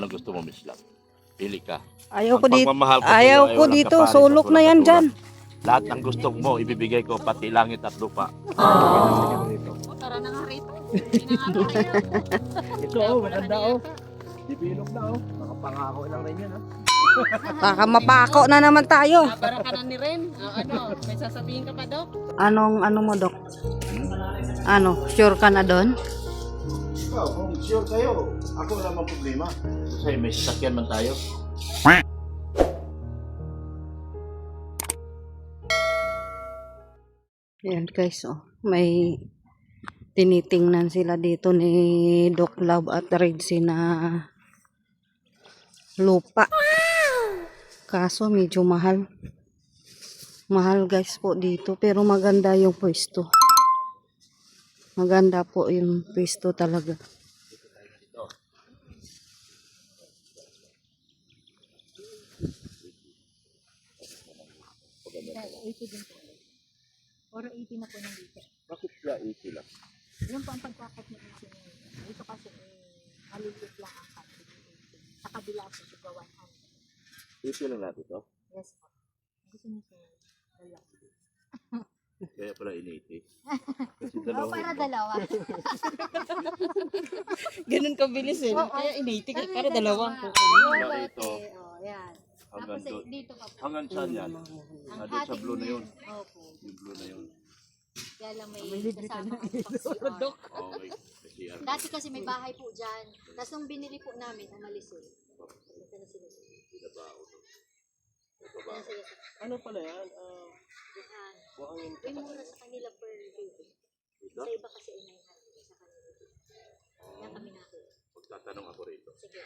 Anong gusto mo, Miss Love? Pili ka. Ayaw Ang ko dito. pagmamahal ko Ayaw sa'yo ay ko walang dito. kapalit at Sulok na walang yan katulad. dyan. Lahat ng gusto mo, ibibigay ko, pati langit at lupa. Tara na nga rito. Hindi na nga tayo. Ito oh, maganda oh. Dibilog na oh. Nakapangako lang rin yan ah. Baka mapako na naman tayo. Para ka na ni Ren. Ano, may sasabihin ka pa, Dok? Ano mo, Dok? Ano, sure ka na doon? Ikaw, kung sure kayo, ako wala mang problema. Kasi may sasakyan man tayo. Ayan guys, oh. May tinitingnan sila dito ni Doc Love at Reggie na lupa. Kaso medyo mahal. Mahal guys po dito, pero maganda yung pwesto. Maganda po yung pwesto talaga. Or 80 na po ng dito. Bakit sila 80 lang? Yung po ang pagkakot niya kasi dito kasi maliliit lang ang kapit. Sa kabila po siya 100. 80 lang natin to. Yes po. Gusto niyo po dalawa. Kaya pala initi. Kasi Oh, dalawa. para dalawa. Ganun kabilis eh. Kaya initi para dalawang po. Wala ito. Oh, yan. Hanggang Tapos doon. dito pa po. Hanggang saan yan? Ang Doon sa blue na yun. Opo. Yung blue na yun. Kaya lang may kasama ang pag-CR. Okay. Kasi yan. Dati kasi may bahay po dyan. Tapos nung binili po namin, umalis eh. Ito na sila. Yan sila sa Ano pala yan? yan. Buhangin Yung mura sa kanila per baby. Sa iba kasi ay 900 sa kanila. Yan kami na. Magtatanong ako rito. Sige.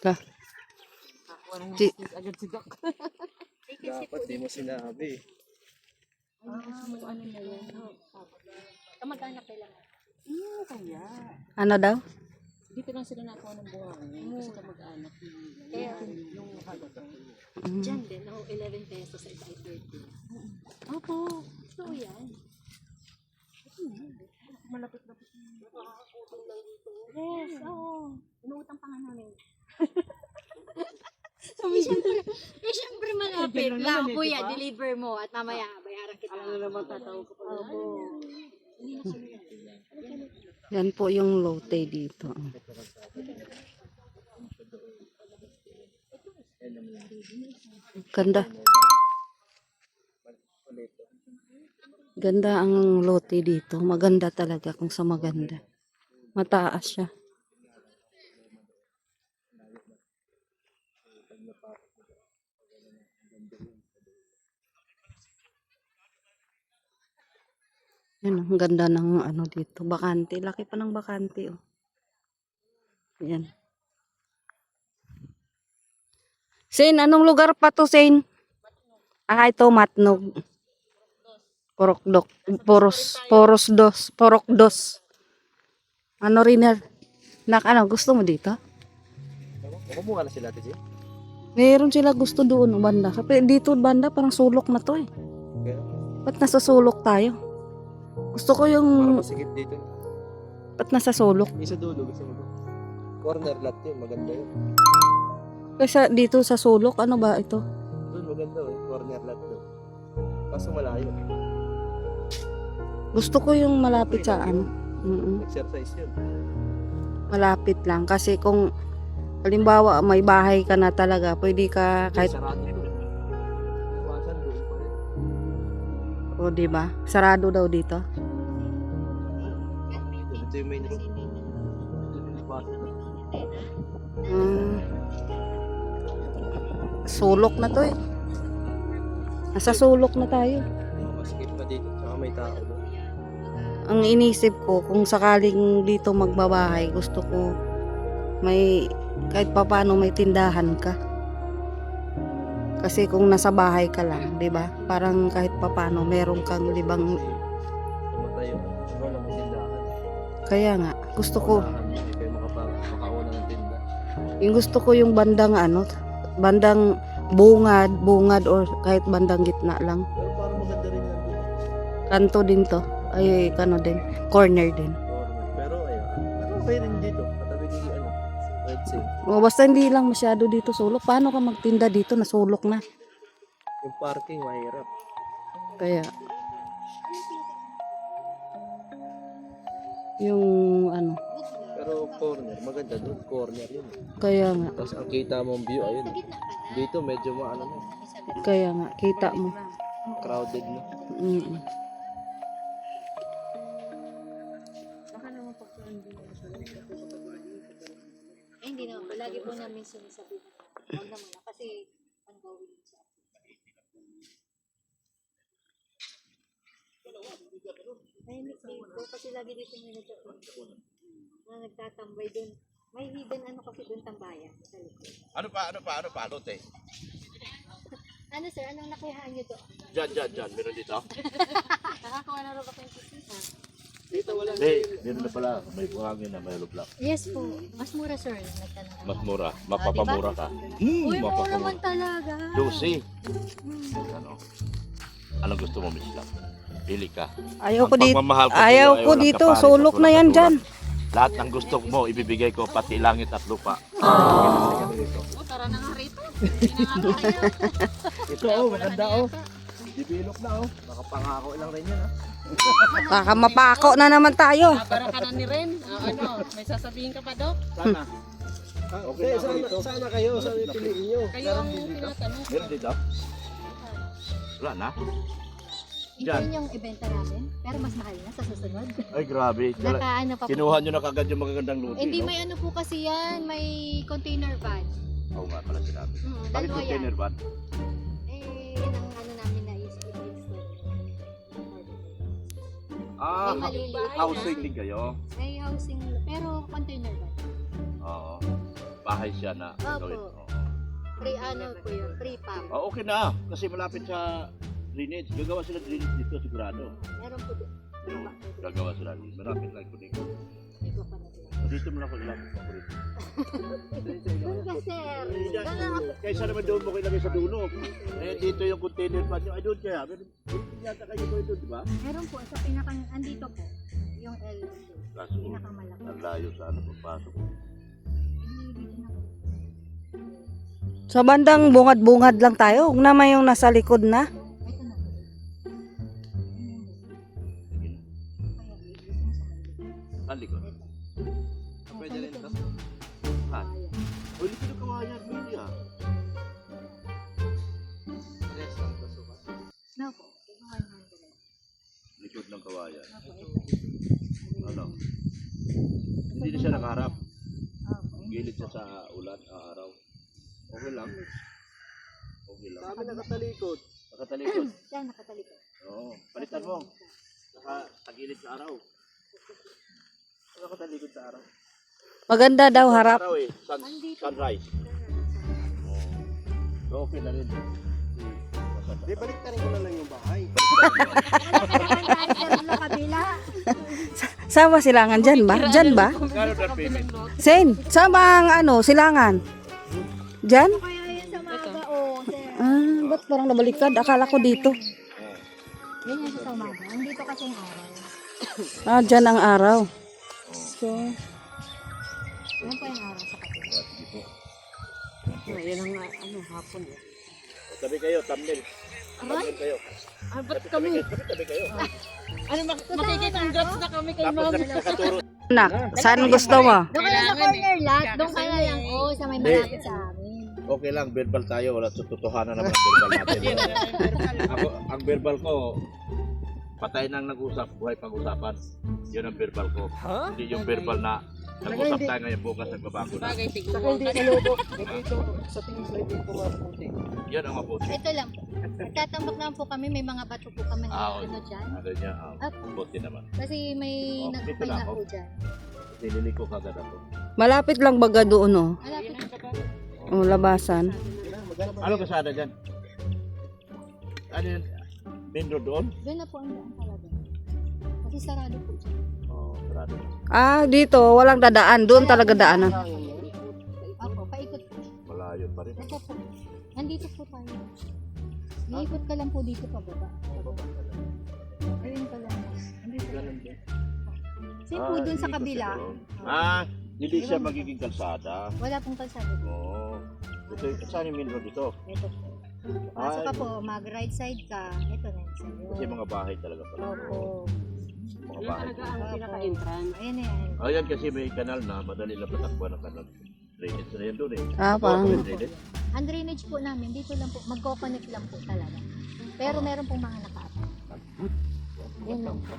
Ka. Si- Agad si Doc. Dapat di mo sinabi. Ano na yan? Kamag-anak kailangan. Kaya. Ano daw? Dito lang sila nakuha ng buhangin. Kasi kamag-anak. Kaya yung halaga. Diyan din. Oh, 11 pesos sa isa ay 30. Opo. So yan. Malapit-lapit. Nakakakutong lang dito. Yes, oo. Inuutang pa nga namin. Siyempre malapit lang. Kuya, deliver mo at mamaya bayaran kita. Ano naman tatawag ko pa. Opo. Yan po yung lote dito. Ganda. Ganda ang lote dito. Maganda talaga kung sa maganda. Mataas siya. Yan, ang ganda ng ano dito. Bakante. Laki pa ng bakante. Oh. Yan. Sen, anong lugar pa to, Sen? Ah, ito, Matnog. Porokdok. Porokdos. Ano rin yan? Ano, gusto mo dito? Kumuha na sila ito siya. Meron sila gusto doon, banda. Kasi dito, banda, parang sulok na to eh. Kaya, Ba't nasa sulok tayo? Gusto ko yung... para masigit dito. Ba't nasa sulok? Isa dulo, gusto mo. Corner lot yun, maganda yun. Kasi dito sa sulok, ano ba ito? Doon maganda oh, corner lot doon. Kaso malayo. Gusto ko yung malapit sa ano. Exercise yun. Malapit lang. Kasi kung halimbawa may bahay ka na talaga, pwede ka kahit... Sarado doon. Iwasan doon pa rin. O, diba? Sarado daw dito. Ito yung main road. Iwasan doon. Sulok na to eh. Nasa sulok na tayo. Masigit pa dito, saka may tao doon. Ang inisip ko, kung sakaling dito magbabahay, gusto ko may kahit papano may tindahan ka. Kasi kung nasa bahay ka lang, 'di ba? Parang kahit papano meron kang libang. Tumatay yun. Siguro lang may tindahan. Kaya nga, gusto ko Hindi kayo makauna ng tinda. yung gusto ko yung bandang ano, bandang bungad or kahit bandang gitna lang. Pero parang maganda rin yan doon. Kanto din to. Ay, kano din. Corner din. Pero ayun. Pero okay rin dito. Katabi ni ano. Red Sea. O basta hindi lang masyado dito sulok. Paano ka magtinda dito na sulok na? Yung parking, mahirap. Kaya yung ano, Pero corner, maganda doon. Corner yun. kaya nga, Tapos ang kita mong view, ayun. Dito medyo maano na. kaya nga, kita mo. Crowded na. Mm. Eh, hindi naman. Palagi po namin sinasabi. Huwag naman na. Kasi, ang gawin sa akin. Tahimik dito. Kasi lagi dito may na nagtatambay dun. May hidden ano kasi dun tambayan. Sa likod. Ano pa, lote? Ano sir, anong nakuhaan nyo doon? Diyan, meron dito. Nakakuha na rin ba kayong sisisa? Dito wala. Hindi, meron na pala. May buhangin na, may luplak. Yes po. Mas mura sir. Nagtanong. Mas mura, mapapamura ka. Uy, mura naman talaga. 12. Ano? Anong gusto mo, Miss Lang? Pili ka. Ayaw ko Ang dito. pagmamahal ko Ayaw sa'yo ay ko walang dito. kapares at Sulok na walang yan katulad. dyan. Lahat ng gusto mo, ibibigay ko, pati langit at lupa. Tara na nga rito. Ito maganda Dibilog na Nakapangako lang rin yan Baka mapako na naman tayo. Para ka na ni Ren. May sasabihin ka pa, Dok? Sana. Okay, sana kayo. Sana piliin nyo. Kayo ang tinatanong. Meron dito? Wala na? Yun yung ibenta namin. Pero mas mahal na sa susunod. Ay, grabe. Nakaano pa po. Kinuha nyo na kagad yung magagandang luti, Hindi, no? may ano po kasi yan. May container van. Oo nga pala sinabi. Bakit Dalawa yan. container van? Yan ang ano namin na i-install. Ah, May maliliit housing na. din kayo? May housing, pero container van. Oo. Bahay siya na Opo. gawin. Oo. Free ano po yun, free pump. Ah, okay na. Kasi malapit sa drainage. Gagawa sila drainage dito sigurado. Meron po doon. Yung gagawa sila. Malapit lang ko dito. Iba pa na sila. Dito mo lang ako ilapit pa ko rito. Doon ka sir. Doon na ako. Kaysa naman doon mo ko ilagay sa dulo. Eh, dito yung container van nyo. Ay, doon kaya. Meron yata kayo doon, di ba? Meron po, sa pinakang, andito po. Yung L. Kaso, Pinakamalaki. ang layo sa ano pagpasok. Sa bandang bungad-bungad lang tayo. Huwag naman yung nasa likod na. Ito na. Saan likod? Pwede rin to. Saan? O, likod ng kawayan. Pwede ah. Rest lang to, sukat. No po. 100. Likod ng kawayan. Opo, ito. Ano? Hindi na siya nakaharap. Opo. Gilid siya sa ulan, araw. Okay lang. Okay lang. Sabi nakatalikod. Nakatalikod. Yan, nakatalikod. Oo. Palitan mo. Saka tagilid sa araw. Nakatalikod sa araw. Maganda daw harap. Araw eh. Sunrise. Oo. So, okay na rin. Di, balik na rin ko na lang yung bahay. Meron na kabila. Saan ba silangan? Dyan ba? Dyan ba? Gano'n na payment? Sen, saan ba ang ano, silangan? Dyan? Kaya yan sa maga, oh, sir. Ah, ba't parang nabaliktad? Akala ko dito. Yan yung sa umaga. Andito kasi yung araw. Ah, dyan ang araw. So, Yan po yung araw sa kabila. Yan ang ano, hapon eh. Tabi kayo, thumbnail. Thumbnail kayo. Ba't kami? Tabi kayo. Ano, makikita-congrats na kami kay Tapos Ma'am. nakaturo. anak, saan gusto mo? Doon kayo sa corner lot. Doon kayo lang, oh, sa may malapit sa amin. Okay lang, verbal tayo. Wala tutuhanan naman ang verbal natin. Ako, ang verbal ko, patay nang nag-usap, buhay pag-usapan. Yun ang verbal ko. Hindi yung verbal na nag-usap tayo ngayon bukas nagbabago na. Bagay, Saka tiguan hindi kalubo. Dito, sa tingin sa hindi ko maputi. Yan ang mabuti. Ito lang po. Nagtatambak lang po kami. May mga bato po kami na ano dyan. Ano niya, mabuti naman. Kasi may Oh, dito na ako. nagpapainao dyan. Nilili ko kagad ako. Malapit lang baga doon, oh. Malapit. O, labasan. Ano kasada dyan? Ano yun? Main road doon? Doon na po ang daan talaga. Kasi sarado po dyan. Oo, sarado. Ah, dito, walang dadaan. Doon talaga daanan. Ako, paikot po. Malayo pa rin. Ito po. Nandito po tayo. Iikot ka lang po dito pababa. Ayun ka lang. Nandito. Same po dun sa kabila. Ah, Hindi siya magiging kalsada. Wala pong kalsada. Oo. Ito, saan yung main road ito? Ito po. Pasok ka po, mag-right side ka. Ito na yung sa'yo. Kasi mga bahay talaga pala. Opo. Mga bahay. Ang pinaka-entrance. Ayan na yan. Ayan kasi may kanal na, madali lang patakbuhan ng kanal. Drainage na yan doon eh. Ah, parang- Oo, drainage. Ang drainage po namin, dito lang po, magko-connect lang po talaga. Pero meron pong mga naka-apat. Yan lang po.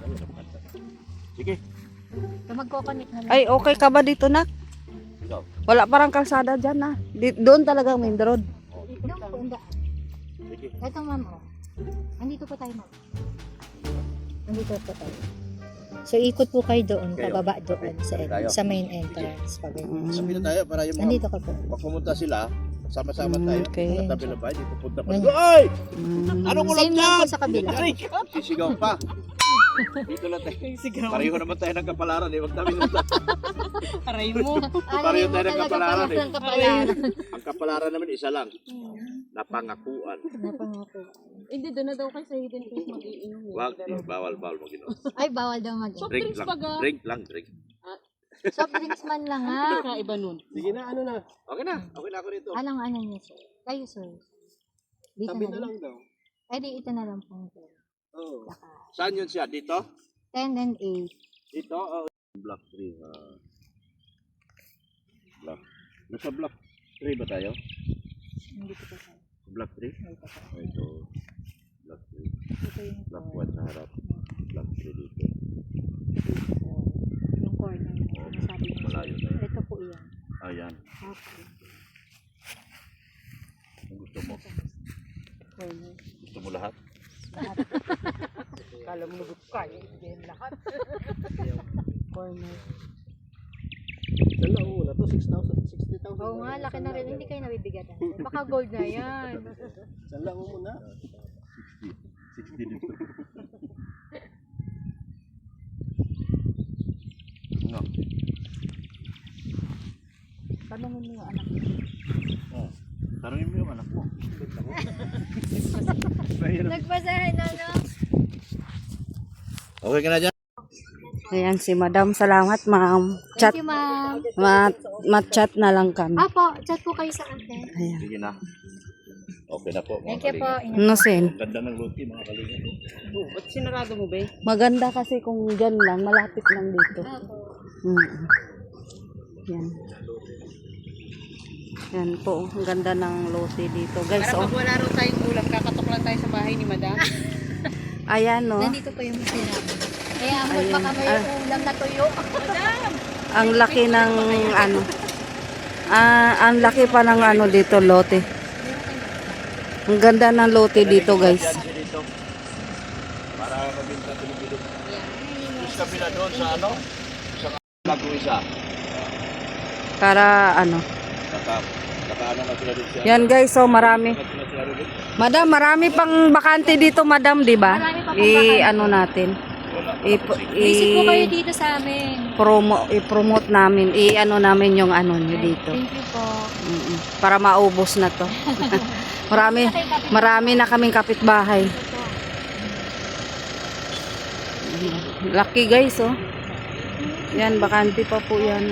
Sige. So magko-connect na lang. Ay, okay ka ba dito, nak? Ikaw. Wala parang kalsada dyan, na. Doon talaga main road. Doon po, ang daan. Sige. Ito ma'am, oh. Andito po tayo ma'am. Andito po tayo. So ikot po kayo doon, Kayo. pababa doon Tayo. sa main entrance. Pag Sabi na tayo para yung mga Andito ka po. pag pumunta sila, sama-sama tayo. Okay. Katabi ng bahay, dito punta pa. Ganyan. Ay! Mm. Ano mo lang Same lang po dyan? sa kabila. Ay! Sisigaw pa. Dito lang tayo. Pareho naman tayo ng kapalaran eh. Wag namin Aray mo. Pareho tayo ng kapalaran eh. Ng kapalaran. Ang kapalaran naman isa lang. Napangakuan. Napangako. Hindi, doon na daw kayo sa hidden place mag-iinom. Wag, bawal mag-inom. Ay, bawal daw mag Drink drinks lang. baga. Drink lang, drink. Soft drinks man lang ha. Kakaiba nun. Sige na, ano na. Okay na. Okay na ako rito. Anong ano niya sir? Kayo sir. Dito Tabi na na lang. lang daw. Ay, di ito na lang po. Oo. Saan yun siya? Dito? 10 and 8. Dito? Oh. Block 3. Block. Nasa block 3 ba tayo? Dito po tayo. Block 3? Dito po. Ito. Block 3. Ito yung Block 1 sa harap. Block 3 dito. yung corner. Sabi niya. Malayo na yun. Ito po yan. Ayan. Okay. Kung gusto mo. Corner. Gusto mo lahat? Kala mo nagot kaya. Hindi yan lahat. Corner. Saan na una to? 60,000. Oo nga, laki na rin. Hindi kayo nabibigatan. Baka gold na yan. Saan lang muna? 60 dito. No. Tanungin mo yung anak mo. Oh. Tanungin mo yung anak mo. Nagbasahin na, no? Okay ka na dyan? Ayan si Madam. Salamat, ma'am. Chat. Thank you, ma'am. Mat-chat na lang kami. Apo, chat po kayo sa akin. Ayan. Sige na. Okay na po. Thank you po. Ingat. No, Sen. Ang ganda ng luti mga kalingap. Oh, ba't sinarado mo ba? Maganda kasi kung dyan lang, malapit lang dito. Apo. Yan. Yan po, ang ganda ng lote dito. Guys, Para oh. pag wala raw tayong ulam, kakatok lang tayo sa bahay ni Madam. Ayan, no. Nandito po yung sinabi. Kaya mo, Ayun. baka may ulam na tuyo. Ang laki ng ano. Ang laki pa ng ano dito, lote. Ang ganda ng lote dito, guys. Yan siya dito. Para mabinta tulog-bilog. Just kabila doon sa ano? Sa lago isa. Para ano. Naka ano na sila doon siya. Yan, guys, so marami. Sila doon. Madam, marami pang bakante dito, madam, di ba? Marami pa pong bakante. Ano natin. Wala. Visit po kayo dito sa amin. I-promote namin, ano namin yung ano nyo dito. Thank you po. Para maubos na to. marami na kaming kapitbahay. Lucky guys, oh. Yan, bakante pa po yan.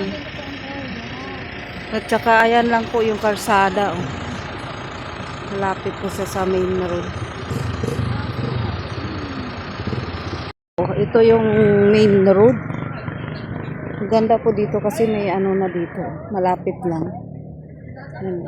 At saka ayan lang po yung kalsada, oh. Malapit po sa main road. Oh, ito yung main road. Ang ganda po dito kasi may ano na dito. Malapit lang. Yan.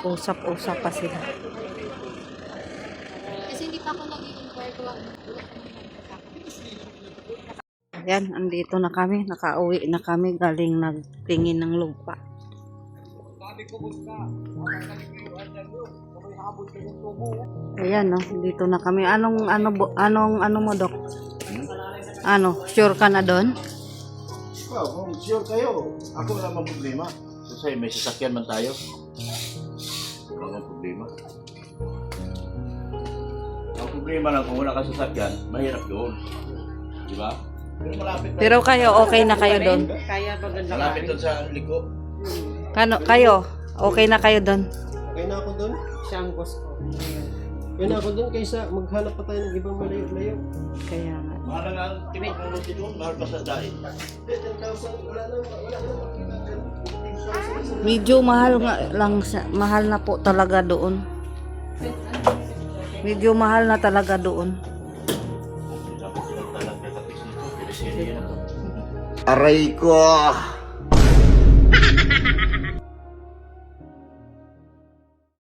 Usap-usap pa sila. Kasi hindi pa ako nag-inquire ko. Yan, andito na kami. Nakauwi na kami galing nagtingin ng lupa. Ayan, no, dito na kami. Anong mo, Dok? Ano, sure ka na doon? Well, kung sure kayo, ako wala mang problema. Kasi may sasakyan man tayo. Wala mang problema. Ang problema lang kung wala ka sasakyan, mahirap doon. Di ba? Pero malapit Pero kayo, okay na kayo doon? Kaya ba ganda Malapit doon sa liko. Kayo, okay na kayo doon? Okay na ako doon. Siya ang boss ko. Okay na ako doon kaysa maghanap pa tayo ng ibang malayo-layo. Kaya nga. Mahal nga ang tipakulong dito, mahal pa sa dahil. 10,000, wala na. Medyo mahal nga lang, mahal na po talaga doon. Medyo mahal na talaga doon. Sabi sila talaga kapis nito, pero sila yan ako. Aray ko!